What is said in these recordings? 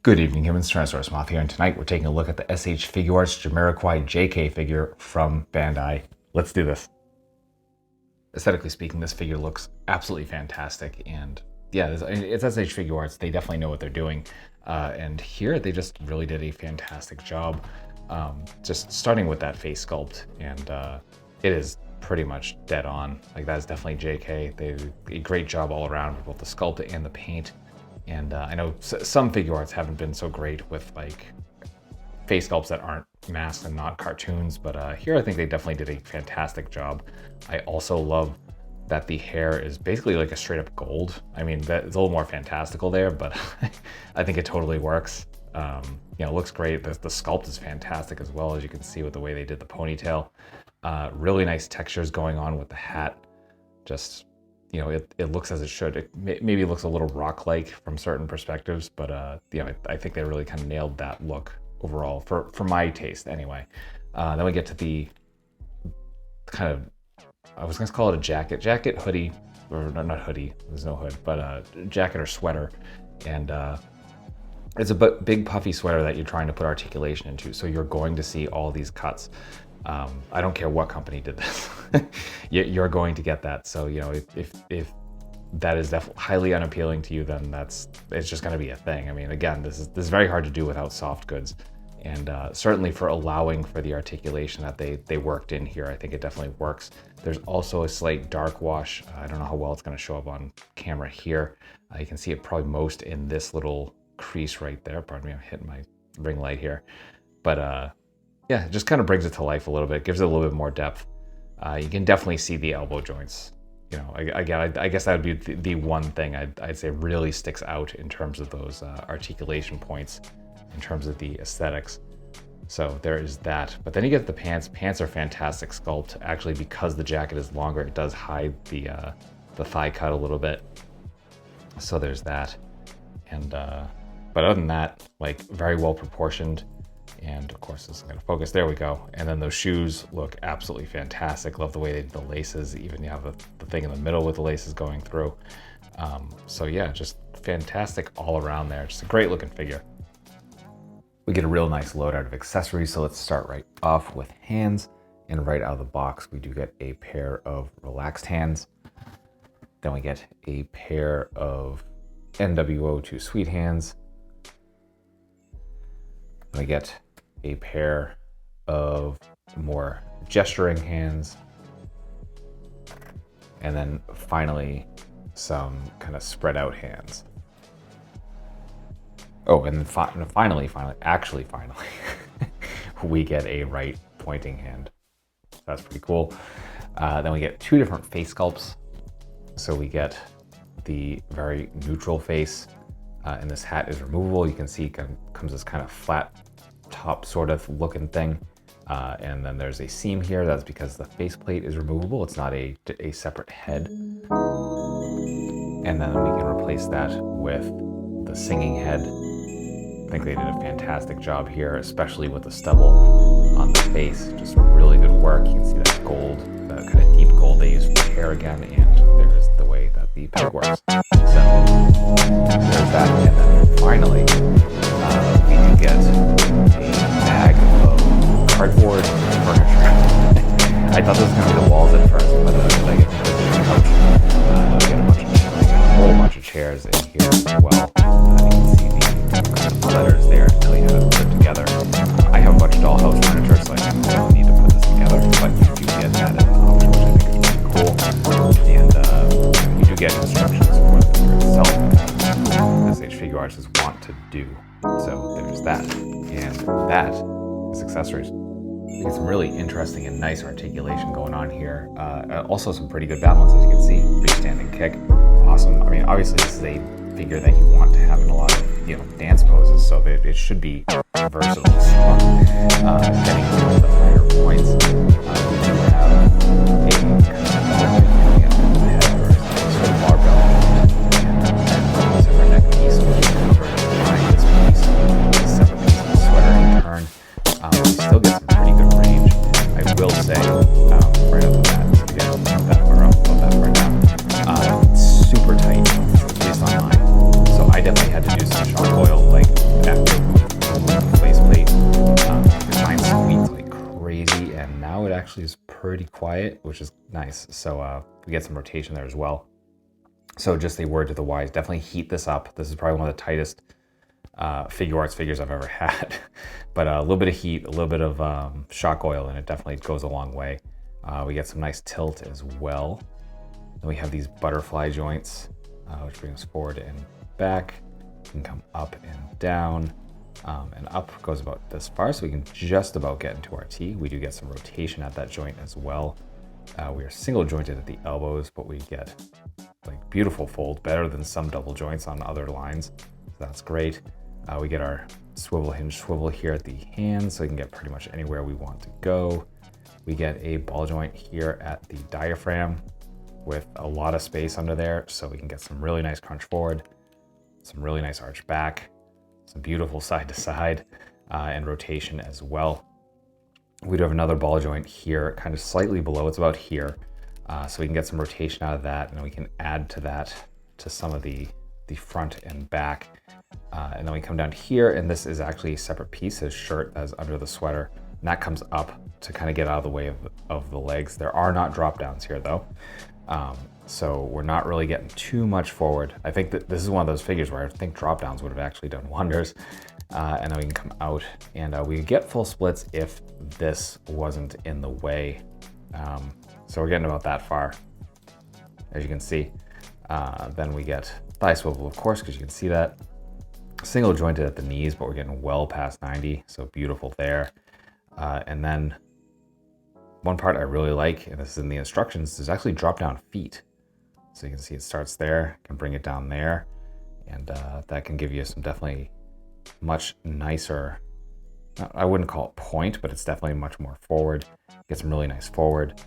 Good evening, humans. TyrannosaurusMoth here, and tonight we're taking a look at the SH Figuarts Jamiroquai Jay Kay figure from Bandai. Let's do this. Aesthetically speaking, this figure looks absolutely fantastic, and yeah, it's SH Figuarts. They definitely know what they're doing, and here they just really did a fantastic job. Just starting with that face sculpt, and it is pretty much dead on. Like, that is definitely JK. They did a great job all around with both the sculpt and the paint. And I know some Figuarts haven't been so great with like face sculpts that aren't masks and not cartoons, but here I think they definitely did a fantastic job. I also love that the hair is basically like a straight up gold. I mean, it's a little more fantastical there, but I think it totally works. You know, it looks great. The sculpt is fantastic as well, as you can see with the way they did the ponytail. Really nice textures going on with the hat. Just, you know, it looks as it should. It maybe looks a little rock-like from certain perspectives, but you know, I think they really kind of nailed that look overall for my taste anyway. Then we get to the kind of, I was gonna call it a jacket, hoodie, or not hoodie, there's no hood, but jacket or sweater. And it's a big puffy sweater that you're trying to put articulation into. So you're going to see all these cuts. I don't care what company did this, you're going to get that. So, you know, if that is definitely highly unappealing to you, then it's just going to be a thing. I mean, again, this is very hard to do without soft goods, and certainly for allowing for the articulation that they worked in here, I think it definitely works. There's also a slight dark wash. I don't know how well it's going to show up on camera here. You can see it probably most in this little crease right there. Pardon me, I'm hitting my ring light here, but yeah, it just kind of brings it to life a little bit, gives it a little bit more depth. You can definitely see the elbow joints. You know, again, I guess that would be the one thing I'd say really sticks out in terms of those articulation points, in terms of the aesthetics. So there is that. But then you get the pants. Pants are fantastic sculpt. Actually, because the jacket is longer, it does hide the thigh cut a little bit. So there's that. And but other than that, like, very well proportioned. And of course, this is going to focus. There we go. And then those shoes look absolutely fantastic. Love the way they did the laces. Even you have the thing in the middle with the laces going through. So yeah, just fantastic all around there. Just a great looking figure. We get a real nice loadout of accessories. So let's start right off with hands. And right out of the box, we do get a pair of relaxed hands. Then we get a pair of NWO2 sweet hands. Then we get a pair of more gesturing hands, and then finally some kind of spread out hands. Oh, and then finally, we get a right pointing hand. That's pretty cool. Then we get two different face sculpts. So we get the very neutral face, and this hat is removable. You can see it comes this kind of flat top sort of looking thing, and then there's a seam here. That's because the faceplate is removable. It's not a separate head. And then we can replace that with the singing head. I think they did a fantastic job here, especially with the stubble on the face. Just really good work. You can see that gold, that kind of deep gold they used for the hair again, and there's the way that the peg works. So there's that, and then finally we do get a bag of cardboard furniture. I thought this was going to be the walls at first, but I get the couch. We get a whole bunch of chairs in here as well. You can see the letters there to tell you how to put it together. I have a bunch of dollhouse furniture, so I don't need to put this together, but you do get that as an option, which I think is pretty cool. And you do get instructions for yourself, as SH Figuarts is wont to do. So there's that, and that is accessories. You get some really interesting and nice articulation going on here. Also some pretty good balance, as you can see. Freestanding kick, awesome. I mean, obviously this is a figure that you want to have in a lot of, you know, dance poses, so that it should be versatile. Getting into the finer points, we do have a kind of head or sort of barbell, and separate neck piece, which is covered by this piece, a separate piece of the sweater in turn. We still get some pretty good range, I will say, right off the bat. So we get that far up, about that far down. Super tight, based on mine. So I definitely had to do some shock oil, like, after actually is pretty quiet, which is nice. So we get some rotation there as well. So just a word to the wise, definitely heat this up. This is probably one of the tightest Figuarts figures I've ever had. But a little bit of heat, a little bit of shock oil, and it definitely goes a long way. We get some nice tilt as well. Then we have these butterfly joints, which bring us forward and back. We can come up and down, and up goes about this far, so we can just about get into our T. We do get some rotation at that joint as well. We are single jointed at the elbows, but we get like beautiful fold, better than some double joints on other lines. So that's great. We get our swivel hinge swivel here at the hands, so we can get pretty much anywhere we want to go. We get a ball joint here at the diaphragm with a lot of space under there, so we can get some really nice crunch forward, some really nice arch back, some beautiful side to side, and rotation as well. We do have another ball joint here, kind of slightly below, it's about here. So we can get some rotation out of that, and then we can add to that to some of the front and back. And then we come down here, and this is actually a separate piece, his shirt that's under the sweater, and that comes up to kind of get out of the way of the legs. There are not drop downs here though. So we're not really getting too much forward. I think that this is one of those figures where I think drop downs would have actually done wonders. And then we can come out, and we get full splits if this wasn't in the way. So we're getting about that far, as you can see. Then we get thigh swivel, of course, because you can see that. Single jointed at the knees, but we're getting well past 90, so beautiful there. And then one part I really like, and this is in the instructions, is actually drop down feet. So you can see it starts there, can bring it down there, and that can give you some definitely much nicer, I wouldn't call it point, but it's definitely much more forward. Get some really nice forward,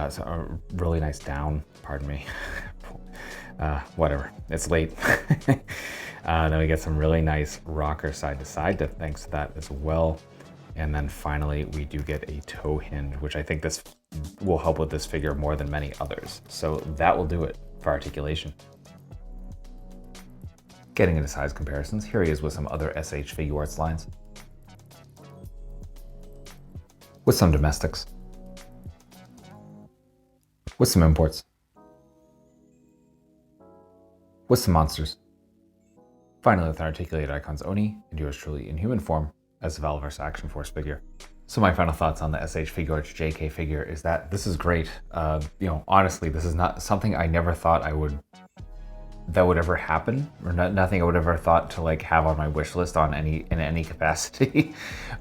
so a really nice down, pardon me. Whatever, it's late. Then we get some really nice rocker side to side, thanks to that as well. And then finally, we do get a toe hinge, which I think this will help with this figure more than many others. So that will do it for articulation. Getting into size comparisons, here he is with some other SH Figuarts lines. With some domestics. With some imports. With some monsters. Finally, with an articulated icons Oni, and yours truly in human form, as the Valverse Action Force figure. So my final thoughts on the SH Figuarts Jay Kay figure is that this is great. Honestly, this is not something I never thought that would ever happen, or nothing I would ever thought to like have on my wish list in any capacity.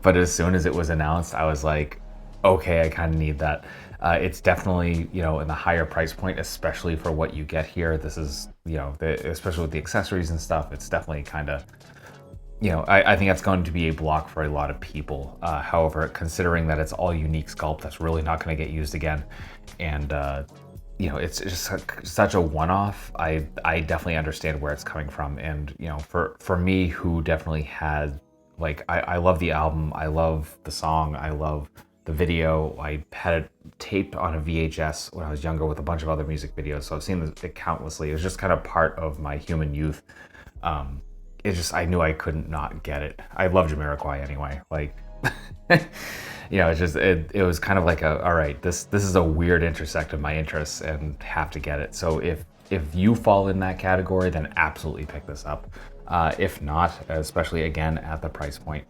But as soon as it was announced, I was like, okay, I kind of need that. It's definitely, in the higher price point, especially for what you get here. This is, especially with the accessories and stuff, it's definitely kind of, I think that's going to be a block for a lot of people. However, considering that it's all unique sculpt, that's really not going to get used again. And, it's just such a one-off. I definitely understand where it's coming from. And, for me, who definitely had, I love the album. I love the song. I love the video. I had it taped on a VHS when I was younger with a bunch of other music videos. So I've seen it countlessly. It was just kind of part of my human youth. I knew I couldn't not get it. I love Jamiroquai anyway. It was kind of like all right, this is a weird intersect of my interests and have to get it. So if you fall in that category, then absolutely pick this up. If not, especially again at the price point,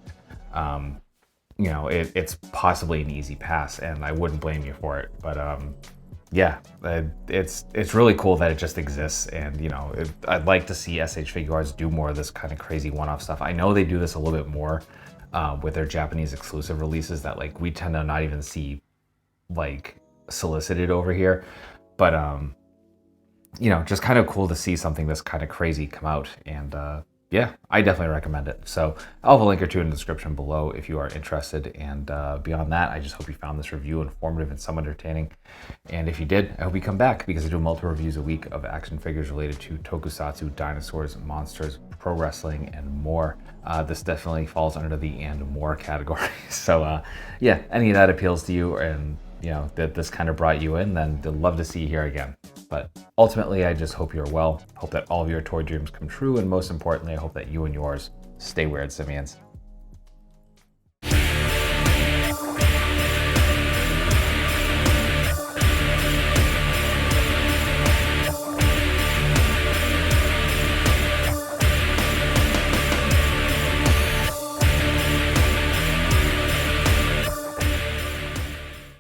it's possibly an easy pass, and I wouldn't blame you for it. But it's really cool that it just exists, and I'd like to see SH Figuarts do more of this kind of crazy one-off stuff. I know they do this a little bit more with their Japanese exclusive releases that we tend to not even see solicited over here, but just kind of cool to see something this kind of crazy come out. And I definitely recommend it. So I'll have a link or two in the description below if you are interested. And beyond that, I just hope you found this review informative and somewhat entertaining. And if you did, I hope you come back, because I do multiple reviews a week of action figures related to tokusatsu, dinosaurs, monsters, pro wrestling, and more. This definitely falls under the and more category. So any of that appeals to you, and that this kind of brought you in, then I'd love to see you here again. But ultimately, I just hope you're well, hope that all of your toy dreams come true, and most importantly, I hope that you and yours stay weird, simians.